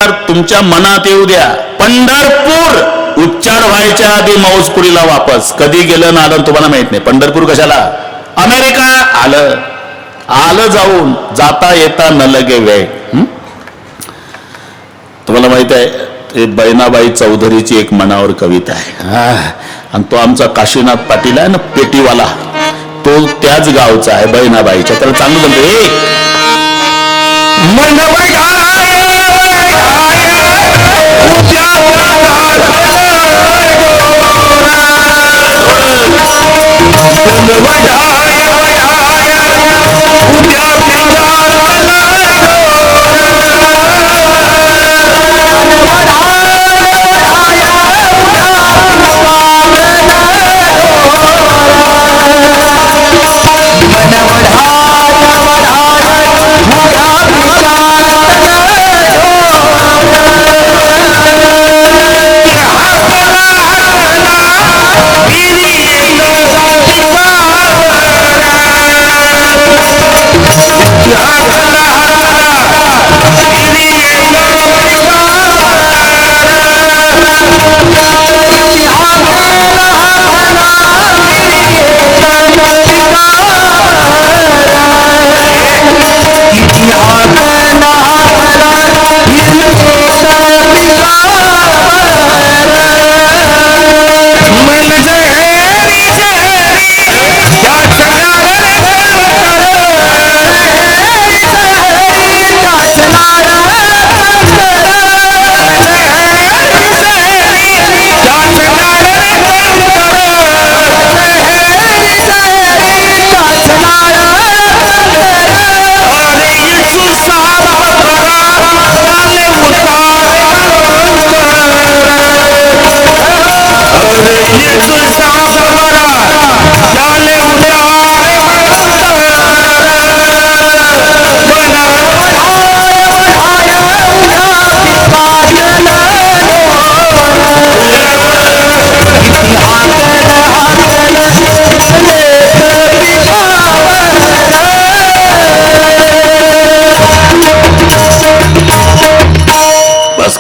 तुमच्या मनात येऊ द्या. पंढरपूर उच्चार व्हायच्या आधी मौजपुरीला वापस. कधी गेलं ना आलं तुम्हाला माहित नाही. पंढरपूर कशाला? अमेरिका आलं आलं जाऊन जाता येता न लगे वेळ. तुम्हाला माहित आहे बहिणाबाई चौधरीची एक मनावर कविता आहे आणि तो आमचा काशीनाथ पाटील आहे ना पेटीवाला, तो त्याच गावचा आहे बहिणाबाईच्या. त्याला चांगलं म्हणतो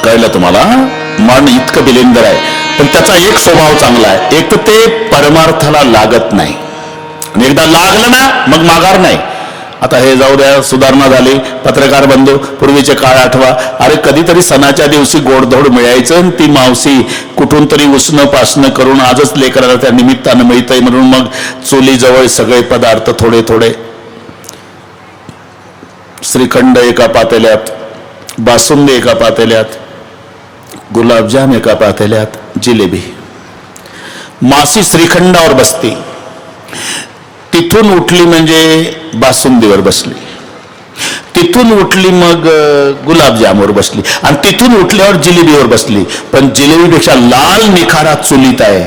कळलं तुम्हाला. मन इतकं बिलिंदर आहे पण त्याचा एक स्वभाव चांगला आहे. एक तर ते परमार्थाला लागत नाही आणि एकदा लागलं ना मग माघार नाही. आता हे जाऊ द्या, सुधारणा झाली. पत्रकार बंधू पूर्वीचे काळ आठवा. अरे कधीतरी सणाच्या दिवशी गोडधोड मिळायचं, ती मावशी कुठून तरी उसणं पासणं करून आजच लेकराला त्या निमित्तानं मिळतंय म्हणून मग चुलीजवळ सगळे पदार्थ थोडे थोडे. श्रीखंड एका पातेल्यात, बासुंदी एका पातेल्यात, गुलाबजाम एका पातेल्यात, जिलेबी. मासी श्रीखंडावर बसती, तिथून उठली म्हणजे बासुंदीवर बसली, तिथून उठली मग गुलाबजामवर बसली आणि तिथून उठल्यावर जिलेबीवर बसली. पण जिलेबीपेक्षा लाल निखारा चुलीत आहे,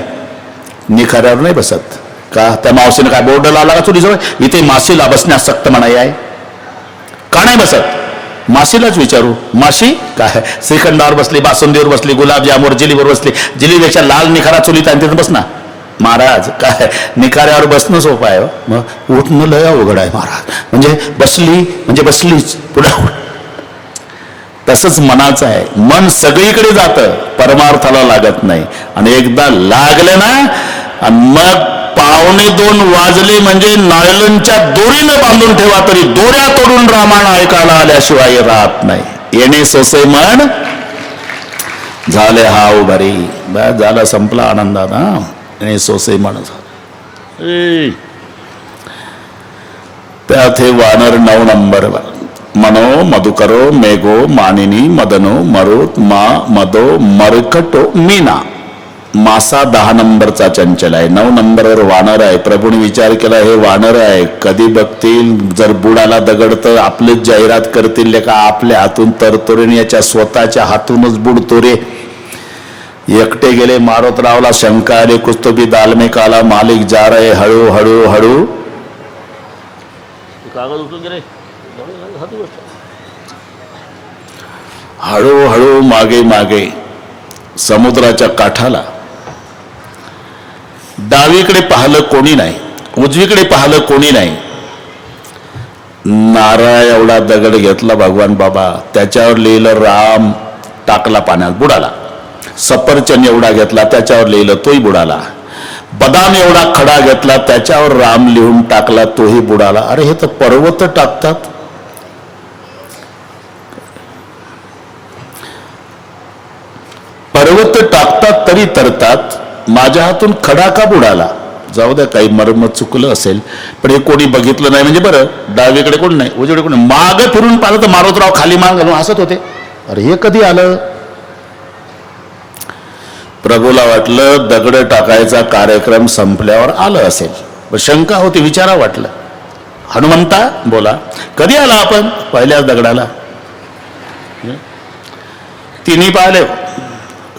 निखाऱ्यावर नाही बसत. का? त्या मावशीने काय बोर्ड लावला का चुलीजवळ? इथे मासीला बसण्यास सक्त मनाई आहे. का नाही बसत? मासीलाच विचारू. मासी काय श्रीखंडावर बसली, बासुंदीवर बसली, गुलाबजामवर, जिलेबीवर बसली. जिलेबीपेक्षा लाल निखारा चुलीत आहे तिथं बस ना. महाराज काय निखाऱ्यावर बसणं सोपं आहे, मग उठणं लय अवघड आहे महाराज. म्हणजे बसली म्हणजे बसलीच, पुढे. तसंच मनाचं आहे. मन सगळीकडे जातं, परमार्थाला लागत नाही. आणि एकदा लागलं ना आणि मग 1:45 वाजले म्हणजे नायलनच्या दोरीनं बांधून ठेवा तरी दोऱ्या तोडून रामायण ऐकायला आल्याशिवाय राहत नाही. येणे सोसे मन झाले हाव भरी. बस झाला, संपला आनंदात. येणे सोसे मन. त्यात हे वानर 9 नंबर. मनो मधुकरो मेघो मानिनी मदनो मरुत मा मदो मरकटो मीना. मासा 10 नंबरचा चंचल आहे, 9 नंबरवर वानर आहे. प्रभूने विचार केला हे वानर आहे, कधी बघतील जर बुडाला दगड तर आपलेच जाहिरात करतील का आपल्या हातून तरतोरे, याच्या स्वतःच्या हातूनच बुडतो रे. एकटे गेले मारोतरावला शंका आले, कुछ तो भी दाल में काला मालिक जा रहे हळू हळू हळू. कागद उचलून गेले, हळूहळू मागे मागे समुद्राच्या काठाला. डावीकडे पाहिलं कोणी नाही, उजवीकडे पाहिलं कोणी नाही. नारळ एवढा दगड घेतला भगवान बाबा, त्याच्यावर लिहिलं राम टाकला पाण्यात, बुडाला. सफरचंद एवढा घेतला, त्याच्यावर लिहिलं, तोही बुडाला. बदाम एवढा खडा घेतला, त्याच्यावर राम लिहून टाकला, तोही बुडाला. अरे हे तर पर्वत टाकतात. पर्वत टाकतात तरी तरतात, माझ्या हातून खडा का बुडाला? जाऊ द्या, काही मर्म चुकलं असेल, पण हे कोणी बघितलं नाही म्हणजे बरं. डावीकडे कोण नाही, उजवीकडे कोण नाही, मागे फिरून पाहिलं तर मारुतराव खाली मान घालून हसत होते. अरे हे कधी आलं? प्रभूला वाटलं दगड टाकायचा कार्यक्रम संपल्यावर आलं असेल, पण शंका होती, विचारा वाटलं. हनुमंता बोला, कधी आला आपण? पहिल्याच दगडाला. तिन्ही पाहिले,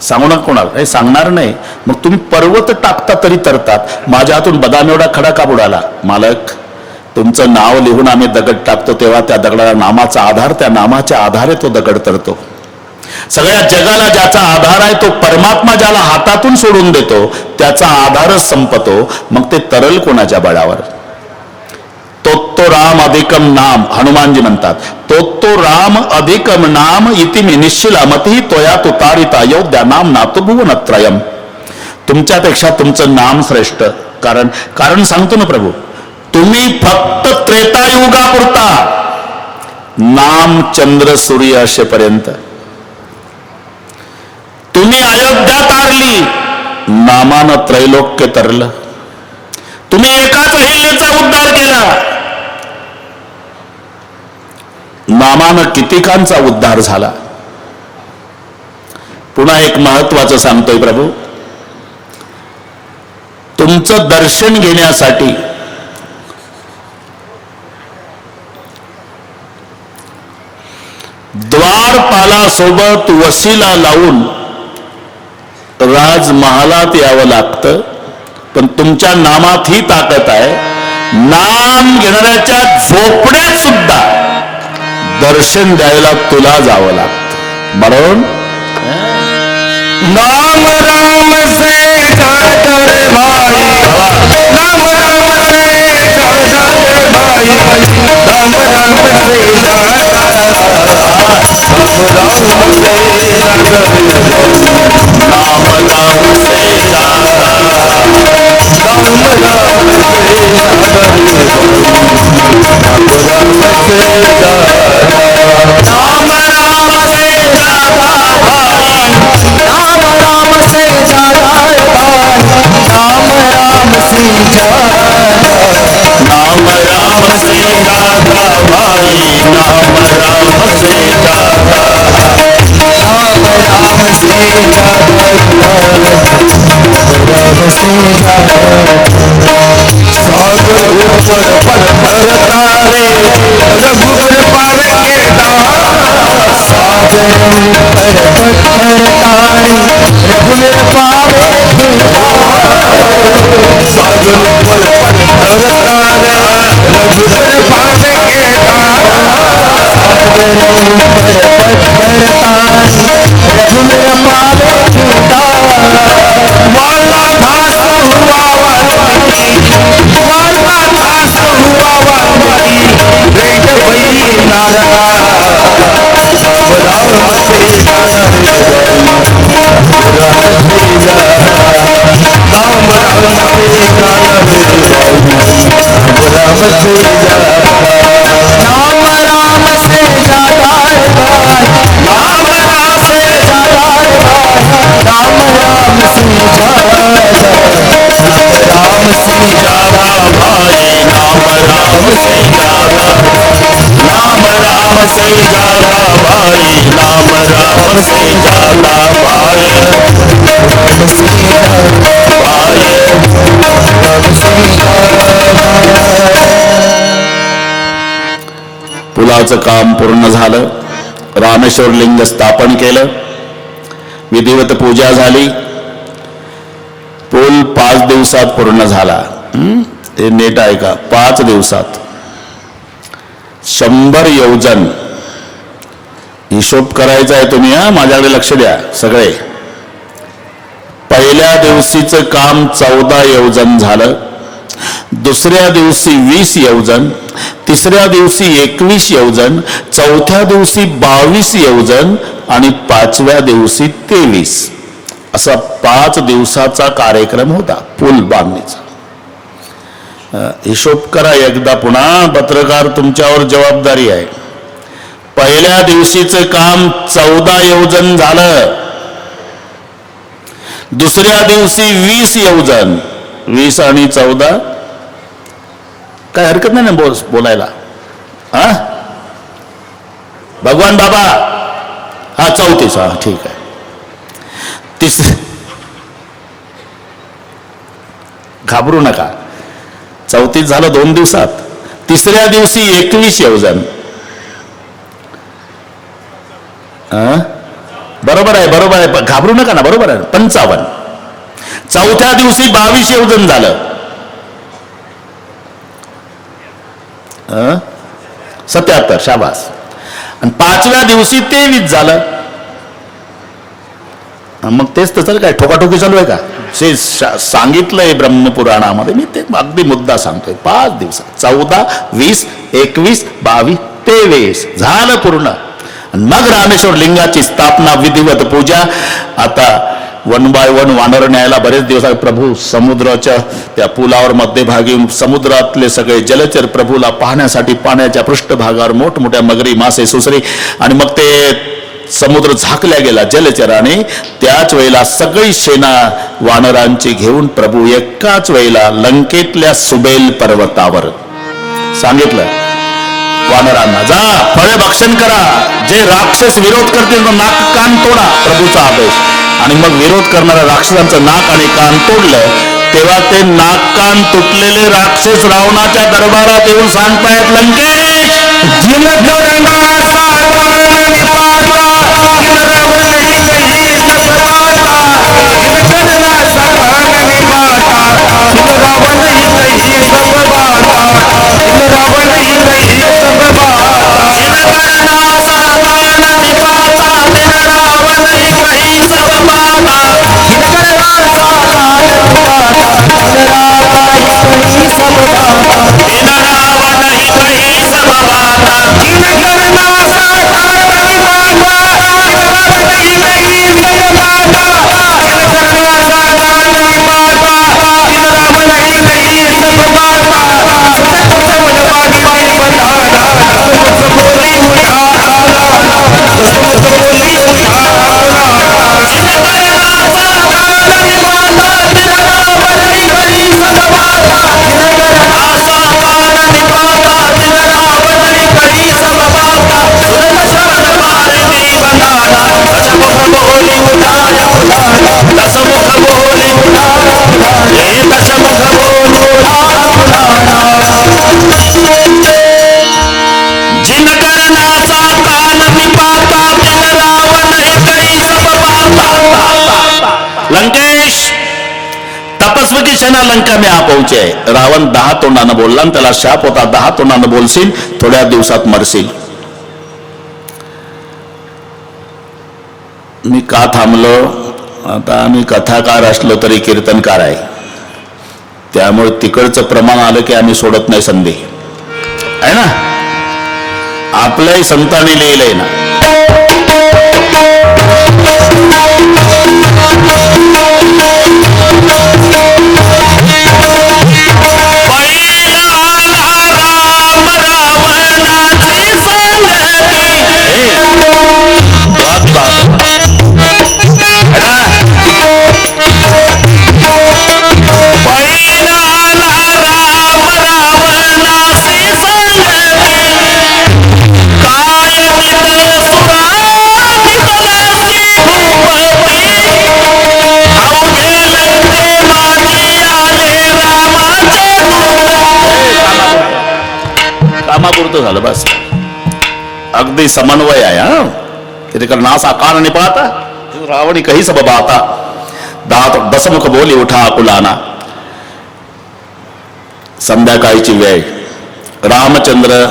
सांगू नका कोणाला, हे सांगणार नाही. मग तुम्ही पर्वत टाकता तरी तरतात, माझ्या हातून बदाम एवढा खडा का बुडाला? मालक, तुमचं नाव लिहून आम्ही दगड टाकतो तेव्हा त्या दगडाला नामाचा आधार, त्या नामाच्या आधारे तो दगड तरतो. सगळ्या जगाला ज्याचा आधार आहे तो परमात्मा, ज्याला हातातून सोडून देतो त्याचा आधारच संपतो, मग ते तरल कोणाच्या बळावर? तो राम अधिकम नाम, हनुमानजी म्हणतात, तो राम अधिकम नाम इतिमी निश्चिलामती तोया तुतारिता अयोध्या नाम नातो भुवनत्रयम. तुमच्यापेक्षा तुमचं नाम श्रेष्ठ. कारण सांगतो ना प्रभू, तुम्ही फक्त त्रेतायुगापुरता नाम चंद्र सूर्य असेपर्यंत, तुम्ही अयोध्या तारली, नामानं त्रैलोक्य तरलं. तुम्ही एकाच अहिल्याचा उद्धार केला, नामानं कितीकांचा उद्धार झाला. पुन्हा एक महत्वाचं सांगतोय प्रभू, तुमचं दर्शन घेण्यासाठी द्वारपालासोबत वसिला लावून राजमहालात यावं लागतं, पण तुमच्या नामात ही ताकद आहे. नाम घेणाऱ्याच्या झोपड्यात सुद्धा दर्शन द्यायला तुला जावं लागतं. म्हणून नाम राम से जाता रे भाई, नाम राम से जाता रे भाई, नाम राम से जाता, नाम राम से जाता, नाम राम से जाता, नाम राम से जाता, नाम राम से जाता भाई, नाम राम से जाता भाई, नाम राम से जाता, नाम राम से जाता भाई, नाम राम से जाता, नाम राम से जाता, राम से जाता, सागर ऊपर पर तारे रघुवर पर के दास, सागर ऊपर पर तारे रघुवर पावे के दास, सागर ऊपर पर तारे रघुवर पावे के दास, सागर ऊपर पर तारे रघुवर पावे के दास, वाला घास हुआ वाली, वाला घास हुआ वाली, भेंट भई नारा, राम से जाना रे राम से जाना, राम राम से जाना रे राम से जाना, नाम राम से जाता है भाई, नाम राम से जाता है भाई, नाम राम से जाता, राम से जाता भाई, नाम राम से जाता, नाम राम से जाता भाई, नाम राम से जाता भाई, राम से जाता भाई, राम से जाता. पुलाचं काम पूर्ण झालं, रामेश्वर लिंग स्थापन केलं, विधिवत पूजा झाली. पूल 5 दिवसात पूर्ण झाला. हे नेट आहे का? 5 दिवसात 100 योजन. हिशोब करायचा आहे तुम्ही, माझ्याकडे लक्ष द्या सगळे. पहिल्या दिवशीचं काम 14 योजन झालं, दुसऱ्या दिवशी 20 योजन, तिसऱ्या दिवशी 21 योजन, चौथ्या दिवशी 22 योजन, आणि 5व्या दिवशी 23. असा 5 दिवसाचा कार्यक्रम होता पूल बांधणीचा. हिशोब करा एकदा पुन्हा, पत्रकार तुमच्यावर जबाबदारी आहे. पहिल्या दिवशीचं काम 14 योजन झालं. दुसऱ्या दिवशी 20 योजन. 20 आणि 14 काय हरकत नाही ना बोलायला. हा भगवान बाबा, हा 34. हा ठीक आहे. घाबरू नका, 34 झालं 2 दिवसात. तिसऱ्या दिवशी 21 योजन. बरोबर आहे, बरोबर आहे, घाबरू नका ना, बरोबर आहे. 55. चौथ्या दिवशी 22 योजन झालं. 77. शाबास. आणि 5व्या दिवशी 23 झालं. मग तेच तर काय ठोकाठोकी चालू आहे का? सांगितलंय ब्रह्मपुराणामध्ये, मी ते अगदी मुद्दा सांगतोय. 5 दिवसात 14, 20, 21, 22, 23 झालं पूर्ण. मग रामेश्वर लिंगाची स्थापना, विधिवत पूजा. आता 1 बाय 1 वानर न्यायला बरेच दिवस. प्रभू समुद्राच्या त्या पुलावर मध्यभागी समुद्रातले सगळे जलचर प्रभूला पाहण्यासाठी पाण्याच्या पृष्ठभागावर मोठमोठ्या मगरी, मासे, सुसरी, आणि मग ते समुद्र झाकल्या गेला जलचराने. त्याच वेळेला सगळी सेना वानरांची घेऊन प्रभू एकाच वेळेला लंकेतल्या सुबेल पर्वतावर सांगितलं वानरांना, जा फळे भक्षण करा. जे राक्षस विरोध करतील नाक कान तोडा, प्रभूचा आदेश. आणि मग विरोध करणाऱ्या राक्षसांचं नाक आणि कान तोडलं. तेव्हा ते नाक कान तुटलेले राक्षस रावणाच्या दरबारात येऊन सांगतायत, लंकेश लंकेश तपस्वी की सेना लंका में आ पहुंचे. रावण 10 तोंडानं बोलला आणि त्याला शाप होता, 10 तोंडानं बोलशील, थोड्या दिवसात मरशील. मी का थांबलो? आता आम्ही कथाकार असलो तरी कीर्तनकार आहे, त्यामुळे तिकडचं प्रमाण आलं की आम्ही सोडत नाही संधी, आहे ना. आपल्याही संतांनी लिहिलंय ना, कामापुरतं झालं बस. अगदी समन्वय आहे. हा किती कर नासा कान निपाता रावणी कही सब बाता, दात दसमुख बोली उठा कुलाना. संध्याकाळची वेळ. रामचंद्र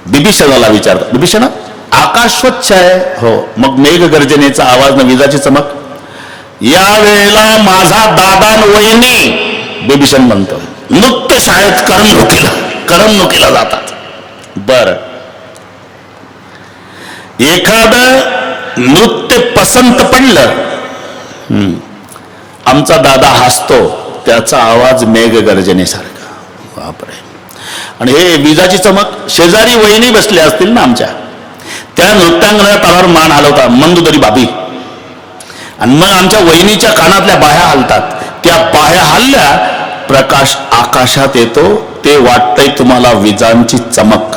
बिभीषणाला विचारतात, बिभीषण आकाश स्वच्छ आहे? हो. मग मेघ गर्जनेचा आवाज न विजाची चमक. या वेळेला माझा दादा वहिनी बिभीषण म्हणतो नृत्य शाळेत करमणुकीला जातात. बर एखादं नृत्य पसंत पडलं, आमचा दादा हसतो, त्याचा आवाज मेघगर्जनेसारखा, बापरे. आणि हे विजाची चमक, शेजारी वहिनी बसल्या असतील ना आमच्या, त्या नृत्यांगना तलावर मान हलवता, मंदुदरी बाबी. आणि मग आमच्या वहिनीच्या कानातल्या बाह्या हलतात, त्या बाह्या हल्ल्या, प्रकाश आकाशात येतो, ते वाटतंय तुम्हाला विजांची चमक.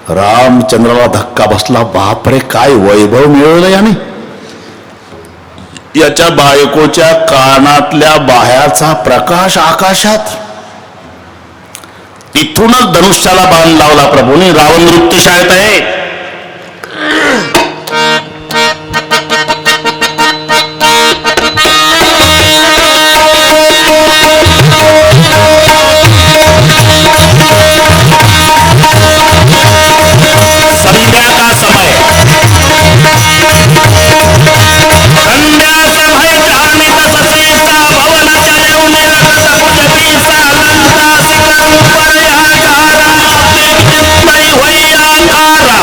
रामचंद्राला धक्का बसला, बापरे काय वैभव मिळवलं याने. याच्या बायकोच्या कानातल्या बाह्याचा प्रकाश आकाशात. तिथूनच धनुष्याला बाण लावला प्रभूने. रावण नृत्यशाळेत आहे. संध्या का समय, संध्या समय जानित ससीसा, भवनाच्या येऊने रगत भुजबीसा, लंका शिखर ऊपर याकारा, चित्तई होई आकारा.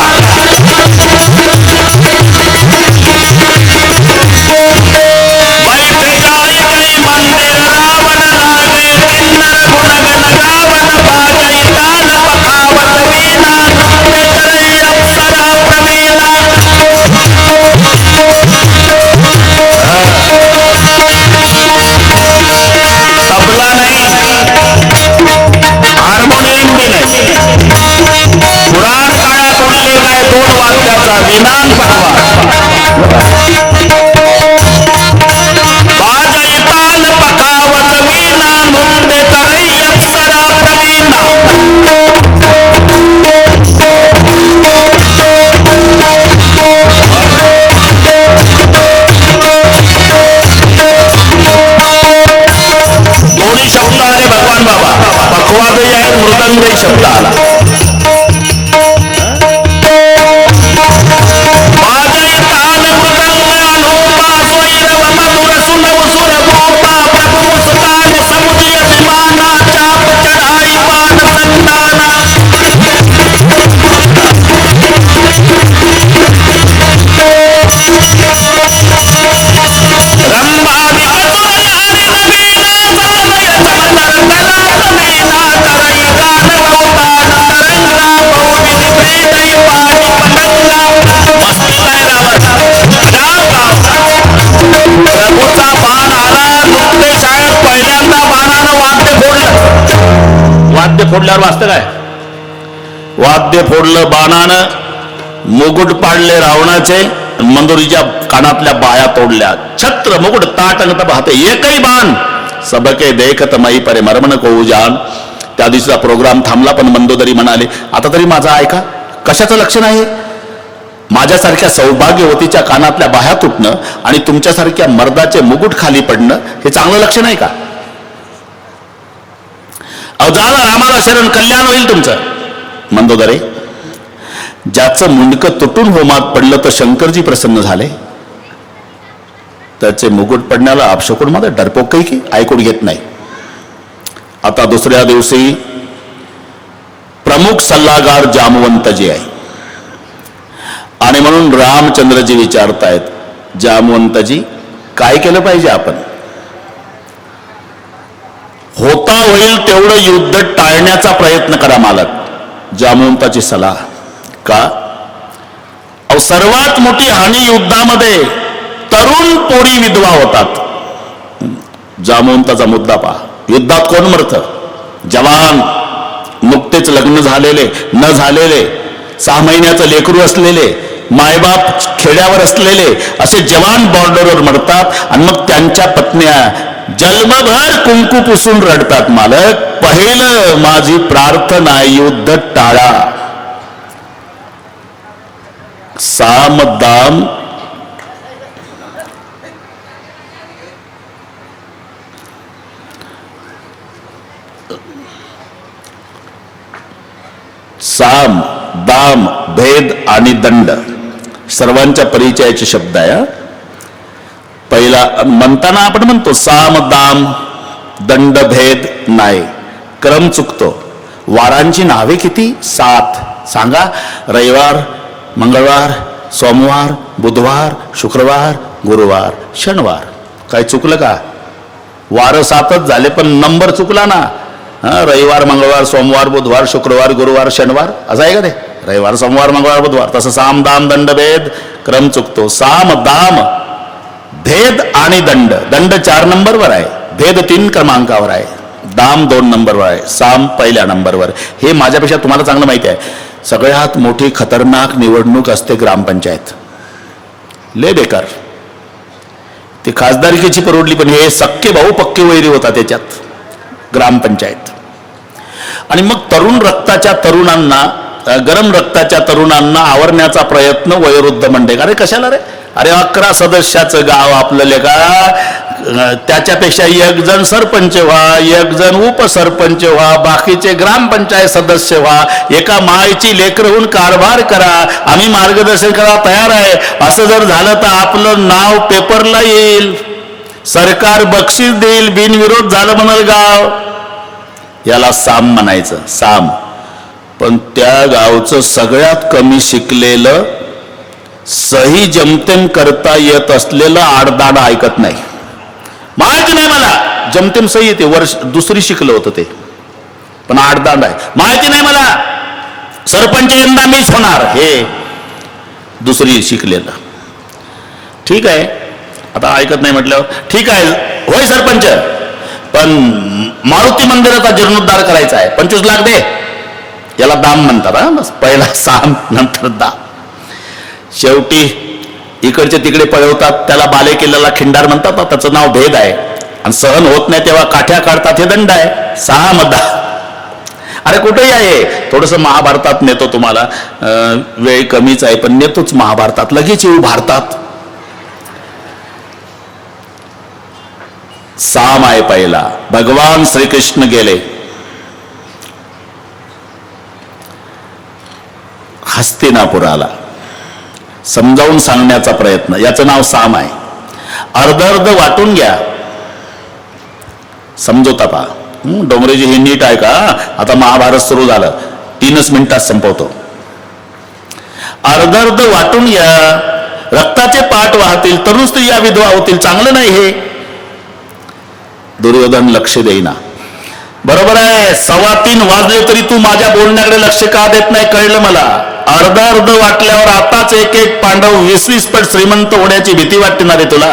बैठे जाई गई मंदिर रावण लागे, किन्नर गुणगन गावन बाजई, ताल पखावत वीणा, नृत्य करई अप्सरा प्रवीणा. तबला नाही, हार्मोनियम बी नाही, पुराण काळात उरलेला 2 वाद्याचा विमान पखवाज. बाजई ताल पखावत वीणा, नृत्य करई अप्सरा प्रवीणा. दोन्ही शब्द आले भगवान बाबा, पखवाजही आहे, मृदंगही शब्द आला. बाजई ताल मृदंग अनोपा, स्वैरव मधुर सुनव सुर गोपा, प्रभु मुस्कान समुझ यजमाना, चाप चढ़ाई पान संताना. रंभादि असुर नारी नवीना, समनय समतर कला नवीना, करई गान अवतार तरंगा, बहुविध भेदई पाणी पतंगा. मस्ती काय प्रभूचा बाण आला. नृत्य शाळेत पहिल्यांदा बाणानं वाद्य फोडलं. वाद्य फोडल्यावर वाजतं काय? वाद्य फोडलं बाणानं, मुकुट पाडले रावणाचे, मंदुरीच्या कानातल्या बाया तोडल्या. छत्र मुकुट ताटंगत पाहते, एकही बाण सबके देखत मई परे मर्मन को जान. त्या दिवशीचा प्रोग्राम थांबला, पण मंदोदरी म्हणाले, आता तरी माझा ऐका, कशाचं लक्षण आहे? माझ्यासारख्या सौभाग्यवतीच्या कानातल्या बाह्या तुटणं आणि तुमच्यासारख्या मर्दाचे मुकुट खाली पडणं हे चांगलं लक्षण आहे का? अहो झालं, रामाला शरण, कल्याण होईल तुमचं. मंदोदरे, ज्याचं मुंडकं तुटून होमात पडलं तर शंकरजी प्रसन्न झाले. त्याचे मुकुट पडण्याला अपशकुन मध्ये डरपोक काही की ऐकून घेत नाही. आता दुसऱ्या दिवशी प्रमुख सल्लागार जामवंतजी आहे, आणि म्हणून रामचंद्रजी विचारतायत, जामवंतजी काय केलं पाहिजे आपण? होता होईल तेवढं युद्ध टाळण्याचा प्रयत्न करा मालक. जामवंताची सलाह का? अहो सर्वात मोठी हानी युद्धामध्ये तरुण पोरी विधवा होतात. जामवंताचा मुद्दा पहा. युद्धात कोण मरतं? जवान, नुकतेच लग्न झालेले, न झालेले, 6 महिन्याचं लेकरू असलेले, मायबाप खेड्यावर असलेले असे जवान बॉर्डरवर मरतात. आणि मग त्यांच्या पत्न्या जन्मभर कुंकू पुसून रडतात, मालक पहिलं माझी प्रार्थना युद्ध टाळा. साम दाम साम दाम भेद आणि दंड सर्वांच्या परिचयाचे शब्द आहे. पहिला म्हणताना आपण म्हणतो साम दाम दंड भेद, नाही, क्रम चुकतो. वारांची नावे किती? 7 सांगा. रविवार, मंगळवार, सोमवार, बुधवार, शुक्रवार, गुरुवार, शनिवार. काय चुकलं का? वारं 7च झाले पण नंबर चुकला ना. रविवार, मंगळवार, सोमवार, बुधवार, शुक्रवार, गुरुवार, शनिवार असं आहे का ते? रविवार, सोमवार, मंगळवार, बुधवार. तसं साम, दाम, दंड, भेद क्रम चुकतो. साम, दाम, भेद आणि दंड. दंड 4 नंबरवर आहे, भेद 3 क्रमांकावर आहे, दाम 2 नंबरवर आहे, साम पहिल्या नंबरवर. हे माझ्यापेक्षा तुम्हाला चांगलं माहिती आहे. सगळ्यात मोठी खतरनाक निवडणूक असते ग्रामपंचायत. लय बेकार. ती खासदारकीची परवडली पण हे सक्के भाऊ पक्के वैरी होता त्याच्यात ग्रामपंचायत. आणि मग तरुण रक्ताच्या तरुणांना, गरम रक्ताच्या तरुणांना आवरण्याचा प्रयत्न वयोवृद्ध मंडळी. अरे कशाला रे? अरे 11 सदस्याचं गाव आपलं लेका, त्याच्यापेक्षा 1 जण सरपंच व्हा, 1 जण उपसरपंच व्हा, बाकीचे ग्रामपंचायत सदस्य व्हा, एका मायची लेकरं होऊन कारभार करा, आम्ही मार्गदर्शन करा तयार आहे. असं जर झालं तर आपलं नाव पेपरला येईल, सरकार बक्षीस देईल, बिनविरोध झालं म्हणाल गाव. याला साम म्हणायचं, साम. पण त्या गावचं सगळ्यात कमी शिकलेलं, सही जमतेम करता येत असलेलं आडदाड ऐकत नाही. माहिती नाही मला, जमतेम सही येते, वर्ष 2री शिकलं होतं ते, पण आडदाड आहे. माहिती नाही मला, सरपंच यंदा मीच होणार, हे 2री शिकलेलं. ठीक आहे, आता ऐकत नाही म्हटल्यावर ठीक आहे, होय सरपंच, पण मारुती मंदिराचा जीर्णोद्धार करायचा आहे, 25 लाख दे. याला दाम म्हणतात. बस पहिला साम नंतर दाम. शेवटी इकडचे तिकडे पळवतात, त्याला बाले किल्ल्याला खिंडार म्हणतात ना, त्याचं नाव भेद आहे. आणि सहन होत नाही तेव्हा काठ्या काढतात, हे दंड आहे. साम दाम. अरे कुठेही आहे, थोडंसं महाभारतात नेतो तुम्हाला, वेळ कमीच आहे पण नेतोच महाभारतात. लगेच येऊ भारतात. साम आहे पहिला. भगवान श्रीकृष्ण गेले हस्तिनापुराला, समजावून सांगण्याचा प्रयत्न, याचं नाव साम आहे. अर्ध अर्ध वाटून घ्या, समजवता पहा. डोंगरेजी हे नीट आहे का? आता महाभारत सुरू झालं, 3च मिनिटात संपवतो. अर्ध अर्ध वाटून घ्या, रक्ताचे पाठ वाहतील, तरुण स्त्रिया विधवा होतील. चांगलं नाही हे. दुर्योधन लक्ष देईना. बरोबर आहे, 3:15 वाजले तरी तू माझ्या बोलण्याकडे लक्ष का देत नाही कळलं मला. अर्ध अर्ध वाटल्यावर आताच 1-1 पांडव 20-20 पट श्रीमंत होण्याची भीती वाटते ना रे तुला.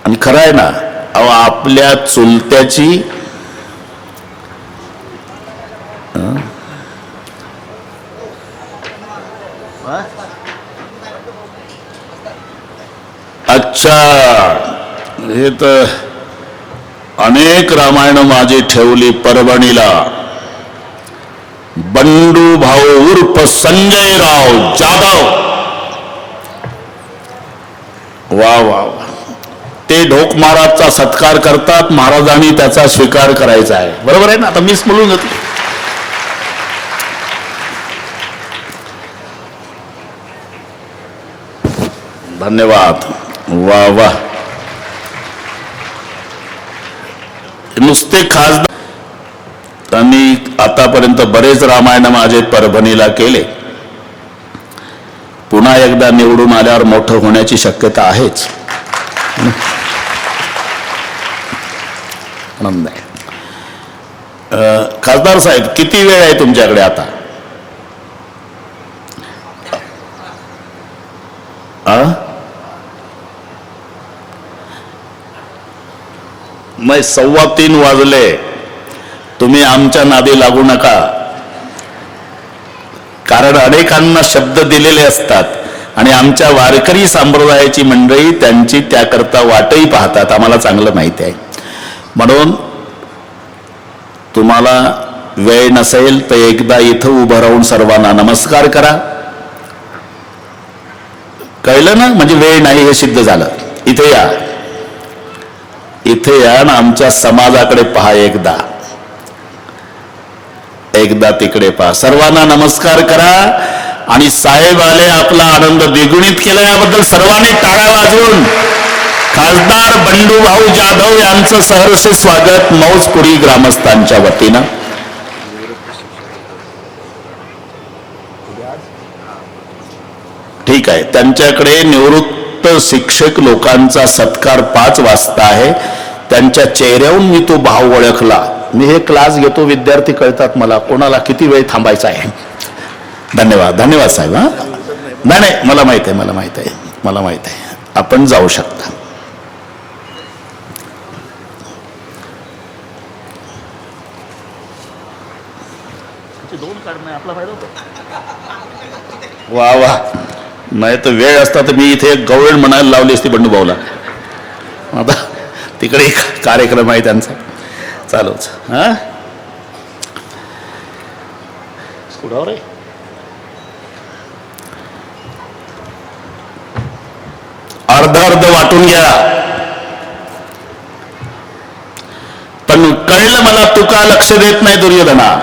आणि खरं आहे ना, अहो आपल्या चुलत्याची अच्छा, हे तर अनेक रामायण माझी ठेवली परभणीला. बंडू भाऊ उर्फ संजयराव जाधव. वा वा वा. ते ढोक महाराजचा सत्कार करतात, महाराजांनी त्याचा स्वीकार करायचा आहे. बरोबर आहे ना? आता मीच बोलून घेतो. धन्यवाद. वा वा. नुसते खासदार त्यांनी आतापर्यंत बरेच रामायण माझे परभणीला केले. पुन्हा एकदा निवडून आल्यावर मोठं होण्याची शक्यता आहेच. आनंद आहे. खासदार साहेब, किती वेळ आहे तुमच्याकडे आता? मग 3:15 वाजले. तुम्ही आमच्या नादी लागू नका, कारण अनेकांना शब्द दिलेले असतात आणि आमच्या वारकरी संप्रदायाची मंडळी त्यांची त्याकरता वाटही पाहतात, आम्हाला चांगलं माहिती आहे. म्हणून तुम्हाला वेळ नसेल तर एकदा इथं उभं राहून सर्वांना नमस्कार करा. कळलं ना? म्हणजे वेळ नाही हे सिद्ध झालं. इथे या, इथे या ना, आमच्या समाजाकडे पहा एकदा, एकदा तिकडे पहा. सर्वांना नमस्कार करा. आणि साहेब आले, आपला आनंद द्विगुणित केला. याबद्दल सर्वांनी टाळ्या वाजवून खासदार बंडू भाऊ जाधव यांचं सहर्ष स्वागत मौजपुरी ग्रामस्थांच्या वतीनं. ठीक आहे, त्यांच्याकडे निवृत्त शिक्षक लोकांचा सत्कार 5 वाजता आहे. त्यांच्या चेहऱ्यावरून मी तो भाव ओळखला. मी हे क्लास घेतो, विद्यार्थी कळतात मला कोणाला किती वेळ थांबायचा आहे. धन्यवाद, धन्यवाद साहेब. हा नाही नाही, मला माहित आहे, मला माहित आहे, मला माहित आहे. आपण जाऊ शकता. वा वा, नाही तर वेळ असता तर मी इथे गवळण म्हणायला लावली असती बंडू भाऊला. आता तिकडे एक कार्यक्रम आहे त्यांचा चालूच. हा कुठावर आहे? अर्ध अर्ध वाटून घ्या. पण कळलं मला, तू का लक्ष देत नाही दुर्योधना?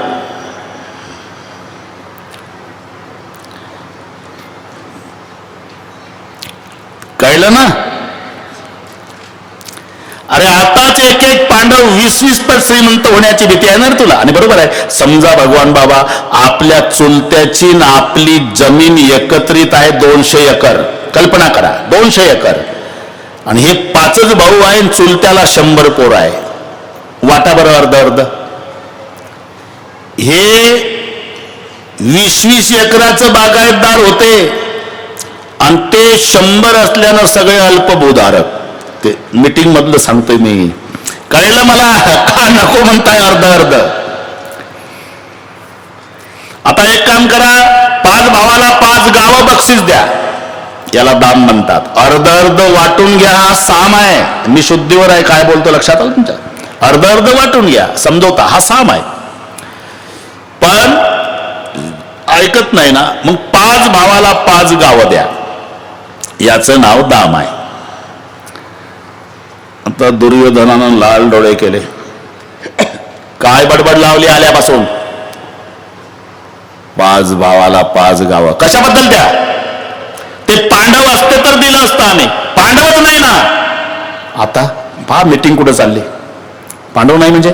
कळलं ना? अरे आताच एक एक पांडव 20-20 पट श्रीमंत होण्याची भीती आहे ना रे तुला. आणि बरोबर आहे. समजा भगवान बाबा आपल्या चुलत्याची ना आपली जमीन एकत्रित आहे 200 एकर. कल्पना करा, 200 एकर. आणि हे 5च भाऊ आहे, चुलत्याला 100 पोर आहे. वाटा बरं अर्ध अर्ध. हे 20-20 एकराचं बागायतदार होते आणि ते 100 असल्यानं सगळे अल्पभूधारक. ते मीटिंग मधलं सांगतोय मी. कळलं मला का नको म्हणताय अर्ध अर्ध? आता एक काम करा, 5 भावाला 5 गावं बक्षीस द्या. याला दाम म्हणतात. अर्ध अर्ध वाटून घ्या हा साम आहे. मी शुद्धीवर आहे, काय बोलतो लक्षात आलं तुमच्या? अर्ध अर्ध वाटून घ्या, समजवता हा साम आहे. पण ऐकत नाही ना, मग 5 भावाला 5 गावं द्या, याचं नाव दाम आहे. आता दुर्योधनानं लाल डोळे केले. काय बडबड लावली आल्यापासून? 5 भावाला 5 गावं कशाबद्दल द्या? ते पांडव असते तर दिलं असतं आम्ही. पांडवच नाही ना. आता पहा मीटिंग कुठं चालली. पांडव नाही म्हणजे?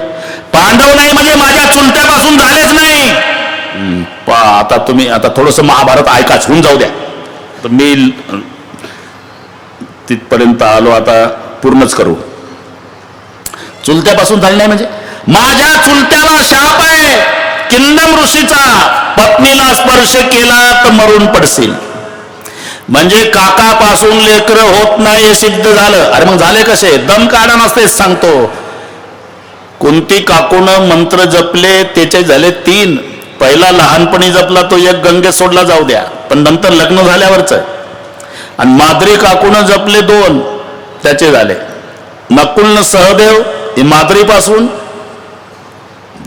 पांडव नाही म्हणजे माझ्या चुलत्यापासून झालेच नाही. आता तुम्ही आता थोडस महाभारत ऐकाच, होऊन जाऊ द्या. तर मी तिथपर्यंत आलो, आता पूर्णच करू. चुलत्यापासून झाले नाही म्हणजे? माझ्या चुलत्याला शाप आहे किंदम ऋषीचा. पत्नीला स्पर्श केला तर मरून पडशील. म्हणजे काकापासून लेकर होत नाही हे सिद्ध झालं. अरे मग झाले कसे? दम काढा नसतेच सांगतो. कुंती काकूनं मंत्र जपले, त्याचे झाले 3. पहिला लहानपणी जपला तो एक गंगेत सोडला जाऊ द्या, पण नंतर लग्न झाल्यावरच. आणि माद्री काकूनं जपले 2, त्याचे झाले. नकुल सहदेव हे माद्रीपासून,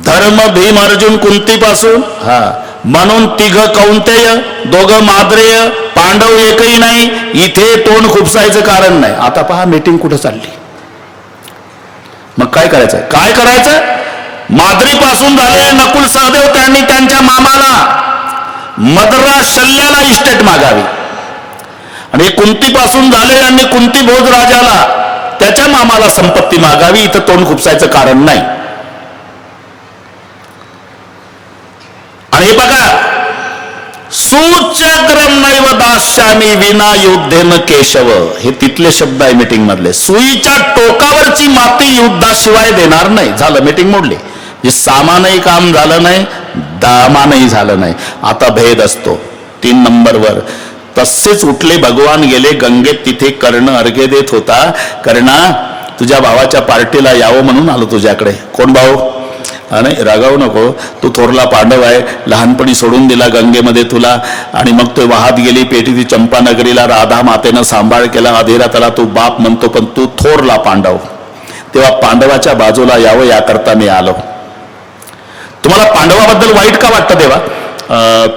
धर्म भीम अर्जुन कुंतीपासून. हा म्हणून 3 कौंतेय, 2 माद्रेय, पांडव एकही नाही. इथे तोंड खुपसायचं कारण नाही. आता पहा मीटिंग कुठं चालली. मग काय करायचं? काय करायचं? माद्रीपासून झाले नकुल सहदेव, त्यांनी त्यांच्या मामाला मद्रा शल्याला इस्टेट मागावी. आणि कुंतीपासून झाले, यांनी कुंती भोज राजाला त्याच्या मामाला संपत्ती मागावी. इथं तोंड खुपसायचं कारण नाही. आणि हे बघा, सुचक्रम नैव दास्यामी विना युद्धेन केशव, हे तिथले शब्द आहे मीटिंग मधले. सुईच्या टोकावरची माती युद्धाशिवाय देणार नाही. झालं, मीटिंग मोडली. हे सामानही काम झालं नाही, दामानही झालं नाही. आता भेद असतो 3 नंबरवर. तसेच उठले भगवान, गेले गंगेत. तिथे कर्ण अर्घ्य देत होता. कर्णा, तुझ्या भावाच्या पार्टीला यावं म्हणून आलो तुझ्याकडे. कोण भाऊ? नाही रागावू नको, तू थोरला पांडव आहे. लहानपणी सोडून दिला गंगेमध्ये तुला, आणि मग तो वाहत गेली पेटी ती चंपानगरीला. राधा मातेनं सांभाळ केला. अधीरा त्याला तू बाप म्हणतो, पण तू थोरला पांडव. तेव्हा पांडवाच्या बाजूला यावं याकरता मी आलो. तुम्हाला पांडवाबद्दल वाईट का वाटतं देवा?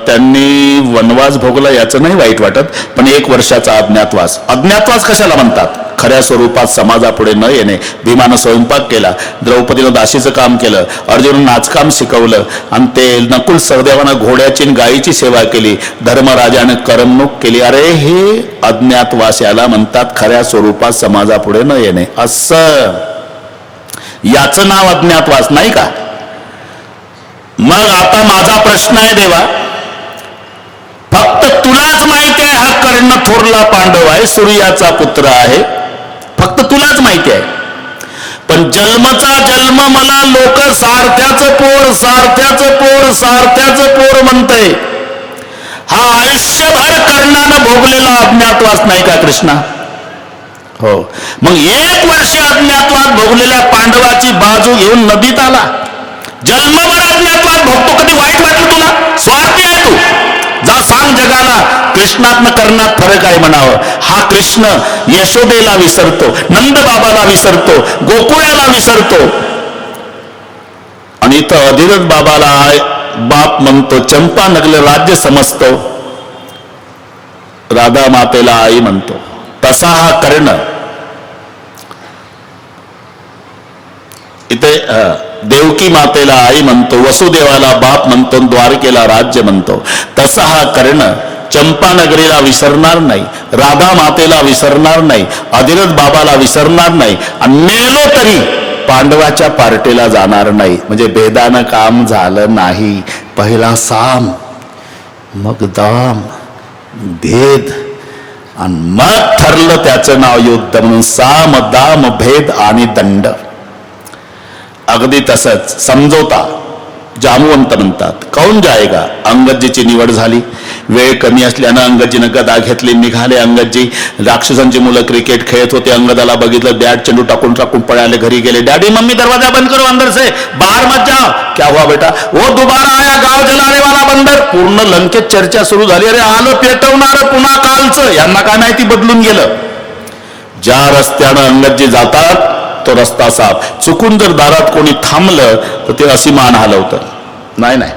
त्यांनी वनवास भोगला याचं नाही वाईट वाटत, पण 1 वर्षाचा अज्ञातवास. अज्ञातवास कशाला म्हणतात? खऱ्या स्वरूपात समाजापुढे न येणे. भीमानं स्वयंपाक केला, द्रौपदीनं दासीचं काम केलं, अर्जुननं नाचकाम शिकवलं, आणि ते नकुल सहदेवानं घोड्याची गायीची सेवा केली, धर्मराजानं करमणूक केली. अरे हे अज्ञातवास याला म्हणतात खऱ्या स्वरूपात समाजापुढे न येणे. असं याचं नाव अज्ञातवास नाही का? मग आता माझा प्रश्न आहे देवा, फक्त तू थोरला पांडव आहे, सूर्याचा पुत्र आहे, फक्त तुलाच माहिती आहे. पण जन्मचा जन्म मला लोक सारथ्याचं पोर सारथ्याचं पोर सारथ्याचं पोर म्हणते. हा आयुष्यभर कर्णानं भोगलेला अज्ञातवास नाही का कृष्णा? हो. मग 1 वर्ष अज्ञातवास भोगलेल्या पांडवाची बाजू घेऊन नदीत आला. जन्मभर अज्ञातवास भोगतो, कधी वाईट वाटलं तुला? स्वार्थी आहे तू. जा सांग जगाला कृष्णात्न कर्णात फरक आहे म्हणावं. हा कृष्ण यशोदेला विसरतो, नंद बाबाला विसरतो, गोकुळाला विसरतो, आणि इथं अधिरथ बाबाला बाप म्हणतो, चंपा नगले राज्य समजतो, राधा मातेला आई म्हणतो. तसा हा कर्ण इथे देवकी मातेला आई म्हणतो, वसुदेवाला बाप म्हणतो, द्वारकेला राज्य म्हणतो. तसा हा कर्ण चंपानगरीला विसरणार नाही, राधा मातेला विसरणार नाही, अधिरथ बाबाला विसरणार नाही, आणि मेलो तरी पांडवाच्या पार्टीला जाणार नाही. म्हणजे भेदानं काम झालं नाही. पहिला साम, मग दाम, भेद, आणि मग ठरलं त्याचं नाव युद्ध म्हणून. साम, दाम, भेद आणि दंड. अगदी तसंच समजोता जामवंत म्हणतात. कौन जाएगा? अंगदजीची निवड झाली. वेळ कमी असल्यानं अंगदजीनं गदा घेतली, निघाले अंगदजी. राक्षसांची मुलं क्रिकेट खेळत होते, अंगदाला बघितलं, बॅट चेंडू टाकून टाकून पळाले, घरी गेले. डॅडी मम्मी दरवाजा बंद करो, अंदर से बाहर मत जाओ. क्या हुआ बेटा? वो दोबारा आया गाव जलाने वाला बंदर. पूर्ण लंकेत चर्चा सुरू झाली. अरे आलं पेटवणार पुन्हा कालचं. यांना काय माहिती बदलून गेलं. ज्या रस्त्यानं अंगदजी जातात तो रस्ता साफ. चुकून जर दारात कोणी थांबलं तर ते अशी मान हलवतं. नाही नाही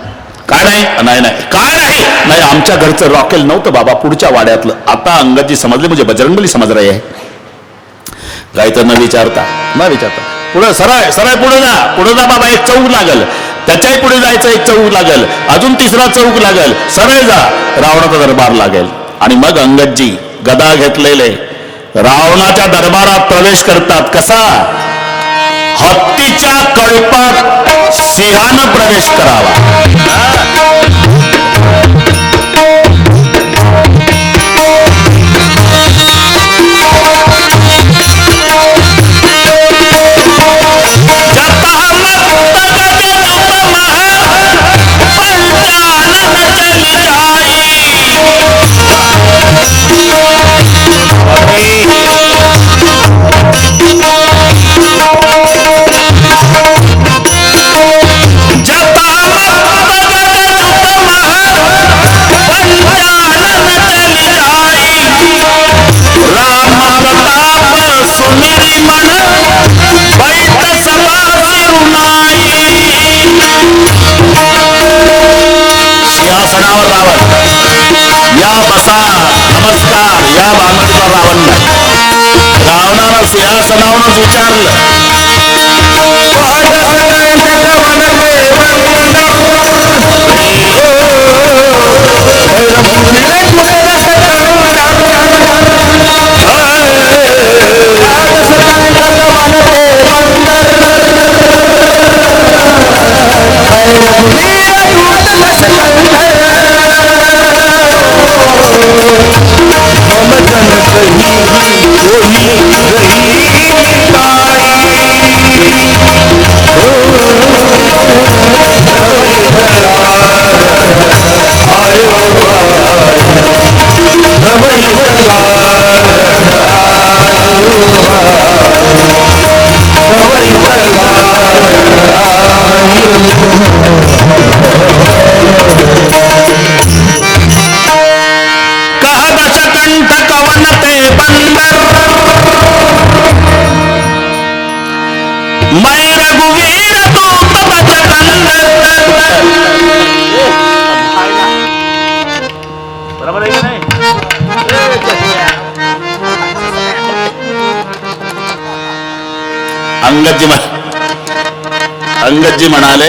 काय नाही, नाही नाही काय नाही, नाही आमच्या घरचं रॉकेल नव्हतं बाबा, पुढच्या वाड्यातलं. आता अंगदजी समजले, म्हणजे बजरंगबली समज रही आहे. काही तर न विचारता पुढे सरळ सरळ पुढे जा बाबा. एक चौक लागल, त्याच्याही पुढे जायचं, एक चौक लागल, अजून 3रा चौक लागल, सरळ जा, रावणाचा दरबार लागेल. आणि मग अंगदजी गदा घेतलेले रावणाच्या दरबारात प्रवेश करतात. कसा? हत्तीच्या कळपात सिंहानं प्रवेश करावा. सिंहासनावर रावण या, बसा, नमस्कार, या बामणीचा रावण नाही. रावणाला सिंहासनावरच विचारलं, अंगदजी म्हणाले,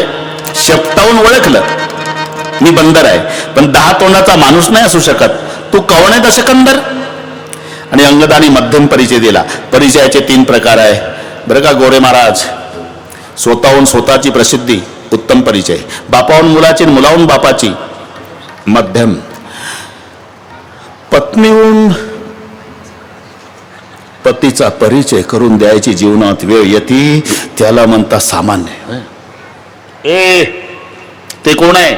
शेपटावून ओळखलं मी बंदर आहे, पण 10 तोंडाचा माणूस नाही असू शकत. तू कौन आहे दशकंदर? आणि अंगदानी मध्यम परिचय दिला. परिचयाचे 3 प्रकार आहे बरं का गोरे महाराज. स्वतःहून स्वतःची प्रसिद्धी, उत्तम परिचय. बापाहून मुलाची, मुलाहून बापाची, मध्यम. पत्नीहून पतीचा परिचय करून द्यायची जीवनात वेळ येते त्याला म्हणतात सामान्य. ते कोण आहे?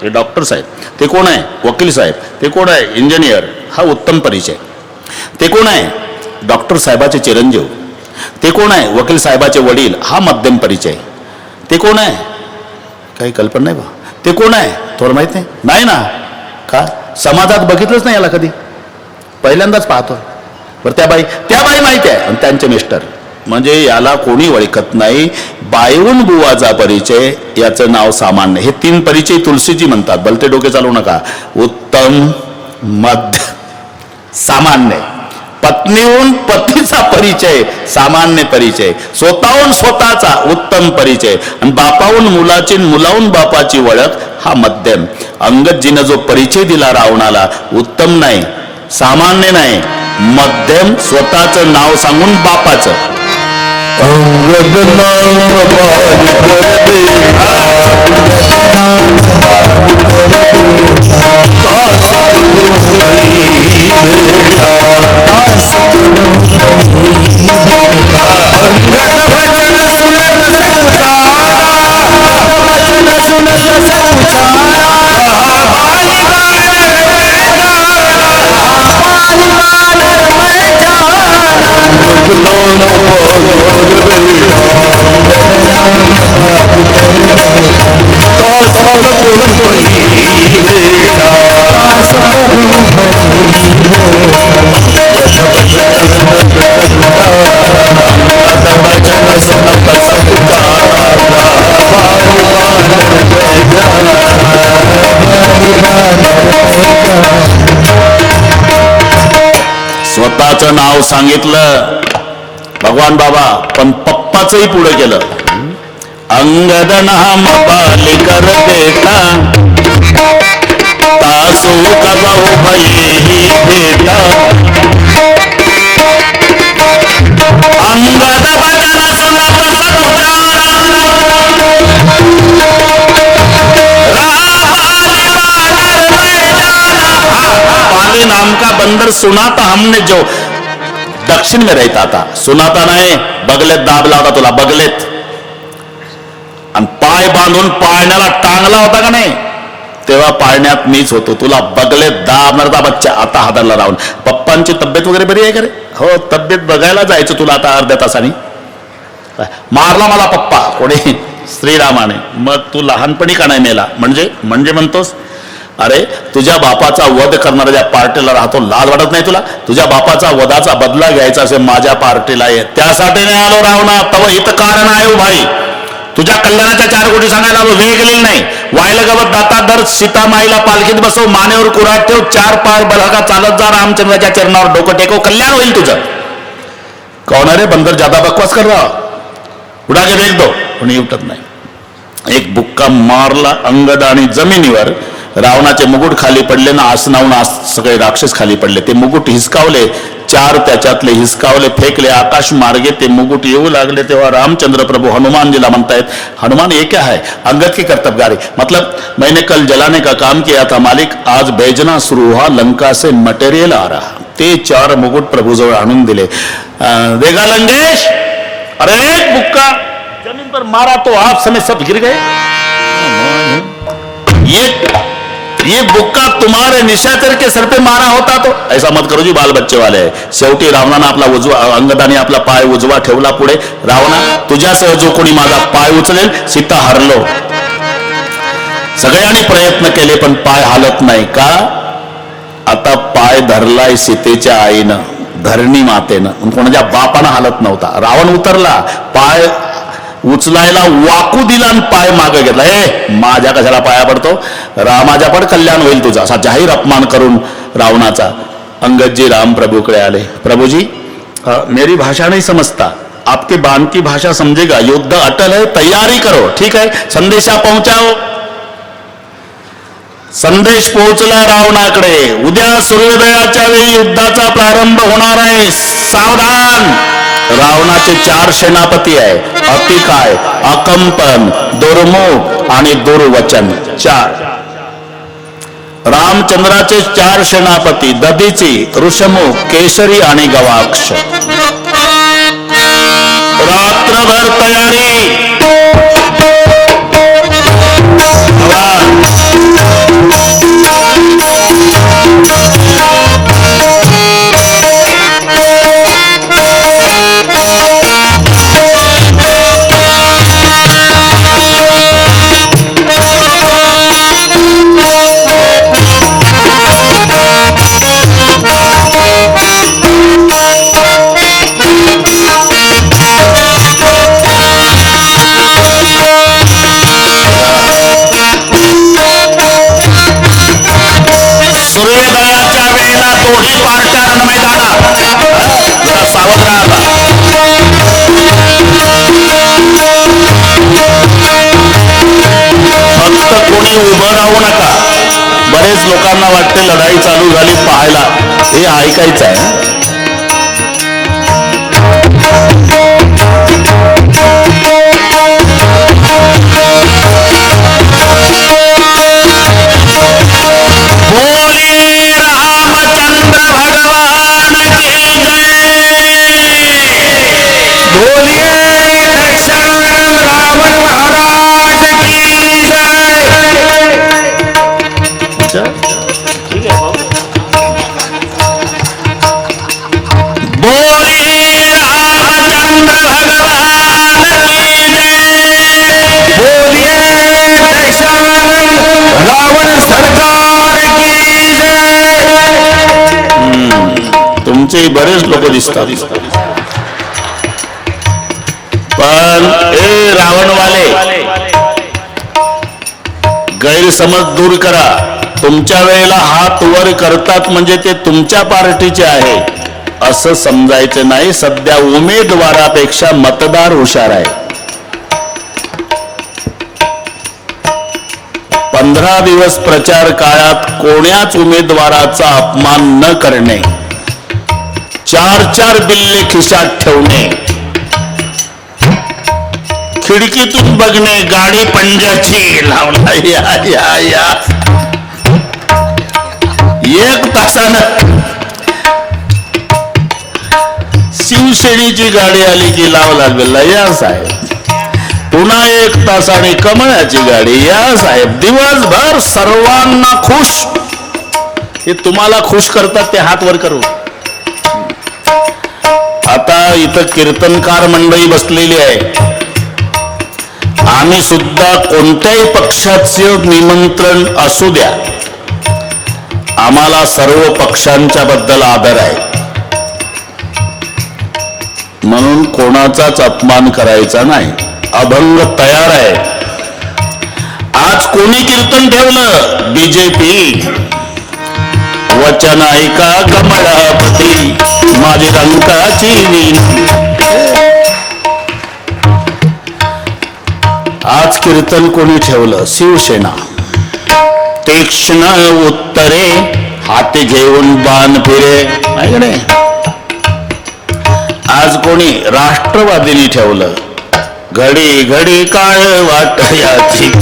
ते डॉक्टर साहेब. ते कोण आहे? वकील साहेब. ते कोण आहे? इंजिनियर. हा उत्तम परिचय. ते कोण आहे? डॉक्टर साहेबाचे चिरंजीव. ते कोण आहे? वकील साहेबाचे वडील. हा मध्यम परिचय. ते कोण आहे? काही कल्पना नाही बा. ते कोण आहे? थोडं माहित नाही. नाही ना. का? समाजात बघितलंच नाही याला कधी, पहिल्यांदाच पाहतो. बरं त्या बाई माहिती आहे आणि त्यांचे मिस्टर, म्हणजे याला कोणी ओळखत नाही. बाईहून बुवाचा परिचय, याचं नाव सामान्य. हे 3 परिचय तुलसीजी म्हणतात. भलते डोके चालू नका. उत्तम, मध्य, सामान्य. पत्नीहून पतीचा परिचय सामान्य परिचय, स्वतःहून स्वतःचा उत्तम परिचय, आणि बापाहून मुलाची, मुलाहून बापाची ओळख हा मध्यम. अंगदजीनं जो परिचय दिला रावणाला, उत्तम नाही, सामान्य नाही, मध्यम, स्वतःचं नाव सांगून बापाचं. अंगद नाम स्वतःचं नाव सांगितलं भगवान बाबा, पण पप्पाचंही पुढे केलं. अंगद नाम बाली कर देता, तासू कबाऊ भयेही देता. अंगद भजन सुनत पाली नाम का बंदर सुनाता हमने जो दक्षिण में रहता था. सुनाता नाही, बगलेत दाबला होता तुला, बगलेत. आणि पाय बांधून पाळण्याला टांगला होता का नाही, तेव्हा पाळण्यात मीच होतो. तुला बगलेत दाबणारा बच्चा. आता हादरला राहून. पप्पांची तब्येत वगैरे बरी आहे का रे? हो, तब्येत बघायला जायचं तुला आता अर्ध्या तासाने. मारला मला पप्पा कोणी? श्रीरामाने. मग तू लहानपणी का नाही मेला? म्हणजे म्हणतोस? अरे तुझ्या बापाचा वध करणाऱ्या ज्या पार्टीला राहतो, लाज वाटत नाही तुला? तुझ्या बापाचा वधाचा बदला घ्यायचा असेल माझ्या पार्टीला ये. त्यासाठी नाही आलो रावणा, तव हित कारण आहे हो भाई. तुझ्या कल्याणाच्या 4 गोष्टी सांगायला आलो, वेळ गेलेली नाही. वायला गवत दाता दर, सीतामाईला पालखीत बसव, मानेवर कुराट ठेव, 4 पाय बलगा चालत जा, रामचंद्राच्या चरणावर डोकं टेकव, कल्याण होईल तुझं. कौन रे बंदर, ज्यादा बकवास कर रहा, उडा के देख दो. कोणी उठत नाही. एक बुक्का मारला अंगद आणि जमिनीवर रावणाचे मुकुट खाली पडले ना, आसनावून सगळे राक्षस खाली पडले. ते मुकुट हिसकावले, 4 त्याच्यातले हिसकावले, फेकले आकाश मार्गे. ते मुकुट येऊ लागले तेव्हा रामचंद्र प्रभु हनुमानजीला म्हणतायत, हनुमान ये क्या है? अंगद की कर्तव्यगारी, मतलब मैंने कल जलाने का काम किया था मालिक, आज भेजना शुरू हुआ, लंका से मटेरियल आ रहा. ते 4 मुकुट प्रभुजवळ आणून दिले. देगा लंकेश, अरे एक बुक्का जमीन पर मारा तो आप समेत सब गिर गए. ये बुक्का तुम्हारे निशाचर के सर पे मारा होता तो. ऐसा मत करो जी, बाल बच्चे वाले. शेवटी रावणानं आपला उजवा, अंगदाने आपला पाय उजवा ठेवला पुढे. रावणा, तुझ्यासह जो कोणी माझा पाय उचलेल, सीता हरलो. सगळ्यांनी प्रयत्न केले पण पाय हालत नाही. का? आता पाय धरलाय सीतेच्या आईनं, धरणी मातेनं, कोणाच्या बापानं हालत नव्हता. रावण उतरला, पाय उचलायला वाकू दिला आणि पाय मागे घेतला. माझ्या कशाला पाया पडतो? रामाच्या पण कल्याण होईल तुझा, असा जाहीर अपमान करून रावणाचा. अंगदजी राम प्रभूकडे आले. प्रभुजी, मेरी भाषा नहीं समझता, आपके बाण की भाषा समझेगा. युद्ध अटल है, तैयारी करो. ठीक है, संदेशा पहुंचाओ. संदेश पोहोचला रावणाकडे. उद्या सूर्योदयाच्या वेळी युद्धाचा प्रारंभ होणार आहे, सावधान. रावणाचे 4 सेनापती आहे, अतिकाय, अकंपन, दुर्मुख आणि दुर्वचन. 4. रामचंद्राचे 4 सेनापती दधीची, ऋषमुख, केशरी आणि गवाक्ष. रात्रभर तयारी. सूर्योदयाच्या वेळेला दोन्ही पार्ट्या रणमैदानात. जरा सावध राहा. फक्त कोणी उभं राहू नका. बरेच लोकांना वाटते लढाई चालू झाली पाहायला. हे ऐकायचं आहे. तुमचे बरेच लोक दिसतात. पण ए रावणवाले, गैरसमज दूर करा. तुमच्या वेळेला हात वर करतात म्हणजे ते तुमच्या पार्टीचे आहे असं समजायचं नाही. सध्या उमेदवारापेक्षा मतदार हुशार आहे. 15 दिवस प्रचार काळात कोण्याच उमेदवाराचा अपमान न करणे, 4 बिल्ले खिशात ठेवणे, खिडकीतून बघणे, गाडी पंजाची लावला. या 1 तासानं शिवसेनेची गाडी आली की लाव लागला. या साहेब. पुन्हा 1 तासाने कमळाची गाडी. या साहेब. दिवसभर सर्वांना खुश. हे तुम्हाला खुश करतात ते हात वर करू. आता इथं कीर्तनकार मंडळी बसलेली आहे. आम्ही सुद्धा कोणत्याही पक्षाचे निमंत्रण असू द्या, आम्हाला सर्व पक्षांच्या बद्दल आदर आहे. म्हणून कोणाचाच अपमान करायचा नाही. अभंग तयार आहे. आज कोणी कीर्तन ठेवलं? बीजेपी. वचन ऐका कमळापती, माझी रंकाची वीण. आज कीर्तन कोणी ठेवलं? शिवसेना. तीक्ष्ण उत्तरे हाती घेऊन बाण फिरे. ऐकणे. आज कोणी? राष्ट्रवादीने ठेवलं. घडी घडी काळ वाट याची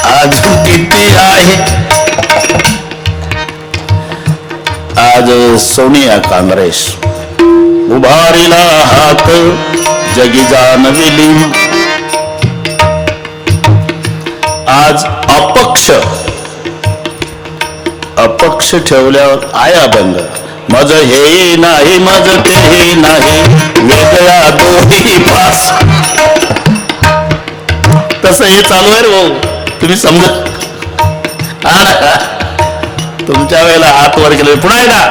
आज किती आहे. आज सोनिया काँग्रेस. उभारीला हात जगी जानविली. आज अपक्ष ठेवल्यावर आया बंद. मज हे नाही मज ते नाही, वेगळ्या दोही पास. तसं हे चालू आहे रे भाऊ. तुम्ही समजा. तुमच्या वेळेला हात वर केले. पुन्हा एकदा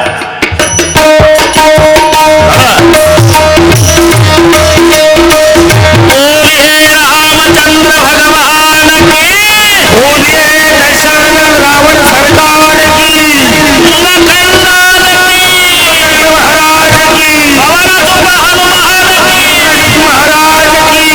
रामचंद्र भगवान की बोलिए. दशरथ रावण सरकार की. महाराज की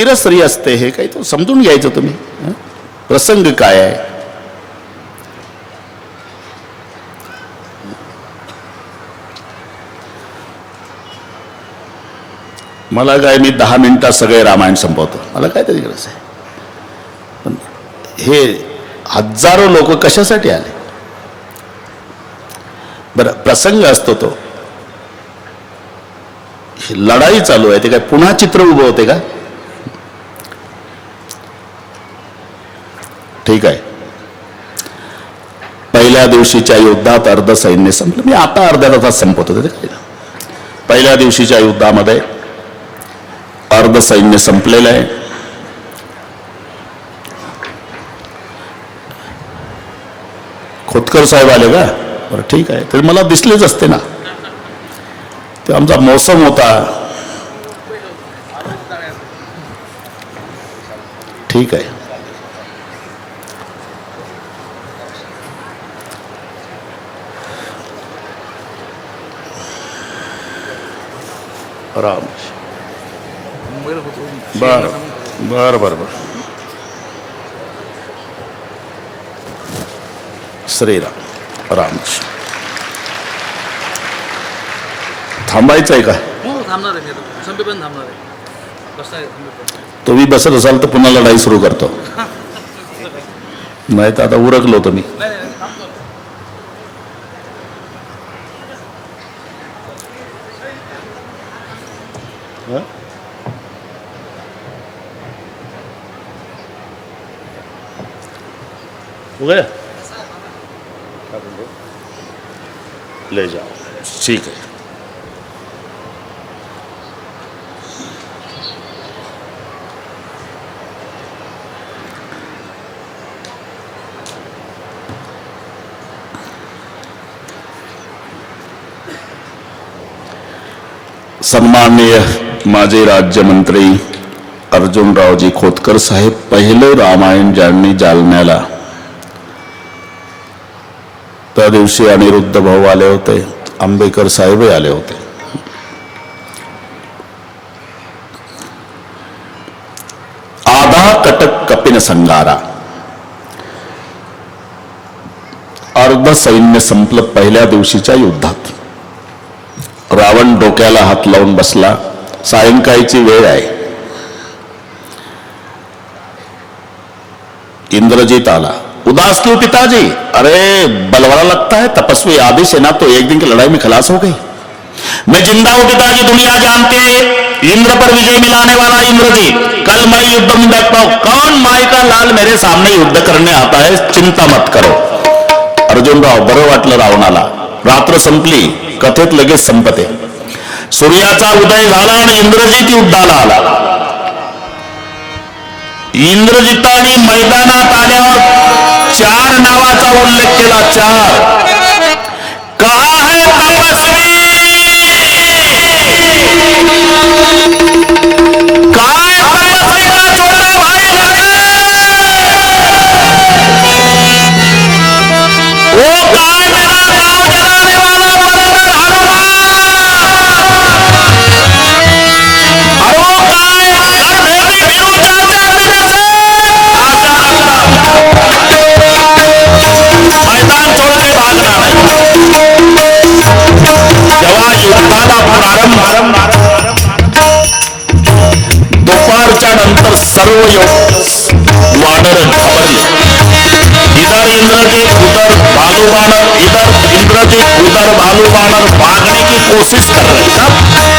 वीर स्त्री असते हे काही तो समजून घ्यायचं तुम्ही. प्रसंग काय आहे. मला काय, मी 10 मिनिटात सगळे रामायण संपवतो, मला काय तरी गरज आहे. पण हे हजारो लोक कशासाठी आले. बरं, प्रसंग असतो तो, लढाई चालू आहे, ते काय पुन्हा चित्र उभं होते का. ठीक आहे, पहिल्या दिवशीच्या युद्धात अर्ध सैन्य संपलं. मी आता अर्ध्या तासात संपवतो. पहिल्या दिवशीच्या युद्धामध्ये अर्ध सैन्य संपलेलं आहे. खोतकर साहेब आले का. बरं ठीक आहे, तर मला दिसलेच असते ना, ते आमचा मौसम होता. ठीक आहे, राम. बर बर बर बर. श्रीराम. राम. थांबायचं आहे का. थांबणार आहे, संपेपर्यंत थांबणार आहे. तुम्ही बसत असाल तर पुन्हा लढाई सुरू करतो, नाही तर आता उरकलो तुम्ही. हो गया, ले जाओ. ठीक है. सन्माननीय माजी राज्यमंत्री अर्जुनरावजी खोतकर साहेब पहिलं रामायण ज्यांनी जालन्याला, त्या दिवशी अनिरुद्ध भाऊ आले होते, आंबेकर साहेब आले होते. आधा कटक कपिन संगारा, अर्ध सैन्य संपलं पहिल्या दिवशीच्या युद्धात. रावण डोक्याला हात लावून बसला. सायंकाळची वेळ आहे. इंद्रजीत आला. उदास क्यों पिताजी. अरे बलवाड़ा लगता है, तपस्वी आदेश है ना, तो एक दिन की लड़ाई में खलास हो गई. मैं जिंदा हूं पिताजी, दुनिया जानते हैं इंद्र पर विजय मिलाने वाला इंद्रजीत. कल मैं युद्ध में देखता हूं, कौन माई का लाल मेरे सामने युद्ध करने आता है, चिंता मत करो. अर्जुनराव. बरं वाटलं रावणाला. रात्र संपली, कथेत लगेच संपते. सूर्याचा उदय झाला आणि इंद्रजीत युद्धाला आला. इंद्रजिताने मैदानात आल्यावर 4 नावाचा उल्लेख केला. 4. कहा है तपस्वी, काय तपस्वी का छोटा भाई लगे, वो काय मेरा गांव जलाने वाला बंदर हनुमान, और वो काय घर भेदी बिरू चाचा मेरे से मैदान छोड़ के भागना नहीं. जेव्हा युद्धाला प्रारंभ, दुपारच्या नंतर सर्व वानर घाबरले. इधर इंद्रजीत उधर भालू वानर, इधर इंद्रजीत उधर भालू वानर भागने की कोशिश कर रहे.